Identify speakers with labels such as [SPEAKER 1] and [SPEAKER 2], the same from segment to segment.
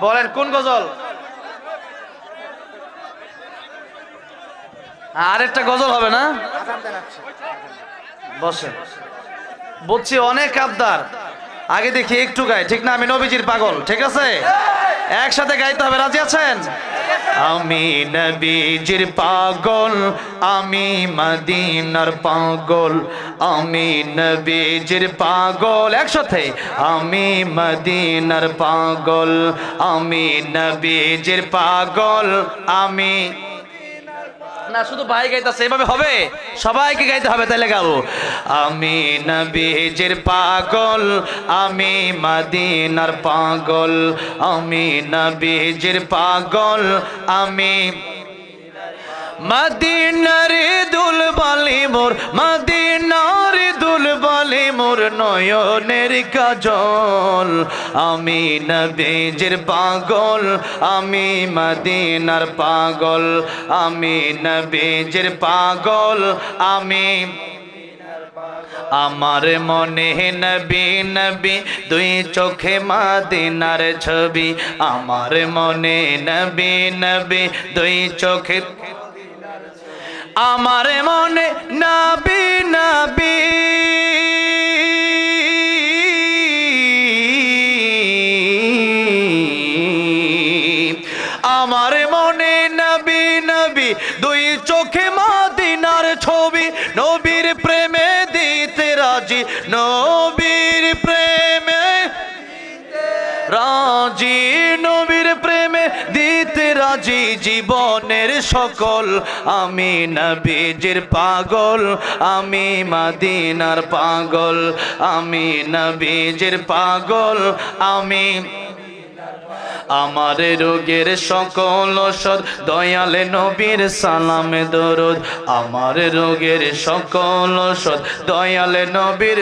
[SPEAKER 1] বলেন কোন গজল? আরেকটা গজল হবে না? বসেন, বলছি অনেক আবদার, আগে দেখি একটু গাই, ঠিক না? আমি নবীজির পাগল, ঠিক আছে? একসাথে গাইতে হবে, রাজি আছেন? আমি নবীজির পাগল, আমি মদিনার পাগল, আমি নবীজির পাগল, একসাথে আমি মদিনার পাগল, আমি নবীজির পাগল, আমি না শুধু ভাই গাইতেছে, এভাবে হবে? সবাইকে গাইতে হবে, তাইলে গাবো। আমি নবীজির পাগল, আমি মদিনার পাগল, আমি নবীজির পাগল, আমি মদিনার দুলবালি মোর, মদিনার দুলবালি মোর নয়নের কাজল, আমি নবীজির পাগল, আমি মদিনার পাগল, আমি নবীজির পাগল, আমি আমার মনে নবী নবী দুই চোখে মদিনার ছবি, আমার মনে নবী নবী দুই চোখে, আমার মনে নবী নবী আমার মনে নবী নবী দুই চোখে মদিনার ছবি, নবীর প্রেমে দিতে রাজি, নবীর প্রেমে রাজি, নবীর প্রেমে দিতে রাজি জীবনের সকল, আমি নবীজির পাগল, আমি মদিনার পাগল, আমি নবীজির পাগল, আমি আমার রোগের সকল ঔষধ দয়ালে নবীর সালামে দরুদ, আমার রোগের সকল ঔষধ দয়ালে নবীর,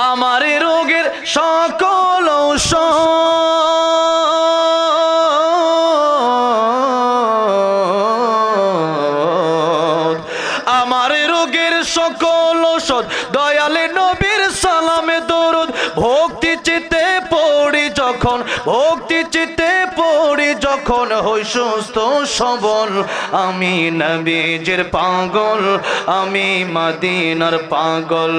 [SPEAKER 1] আমার রোগের সকল ঔষধ, আমার রোগের সকল ঔষধ দয়ালে নবীর সালামে দরুদ, ভক্তি চিত্তে পড়ি যখন, ভক্তি চিত্তে পড়ি যখন হই সুস্থ সবল, আমি নবীজির পাগল, আমি মদিনার পাগল,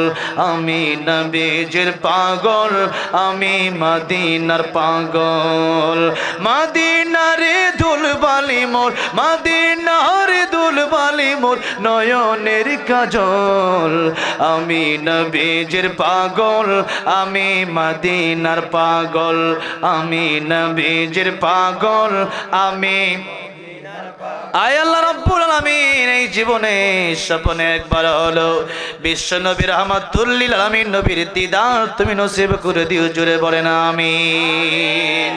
[SPEAKER 1] আমি নবীজির পাগল, আমি মদিনার পাগল, মদিনার দুলবালি মোর, মদিনার দুলবালি মোর নয়নের কাজল, আমি নবীজির পাগল, আমি মদিনার পাগল, আমি নবীজির পাগল, আমি আয় আল্লাহ রাব্বুল আলামিন এই জীবনে স্বপ্নে একবার হলো বিশ্ব নবী রাহমাতুল লিল আলামিন নবীর দিদার তুমি নসিব করে দিও, জোরে বলেন আমিন।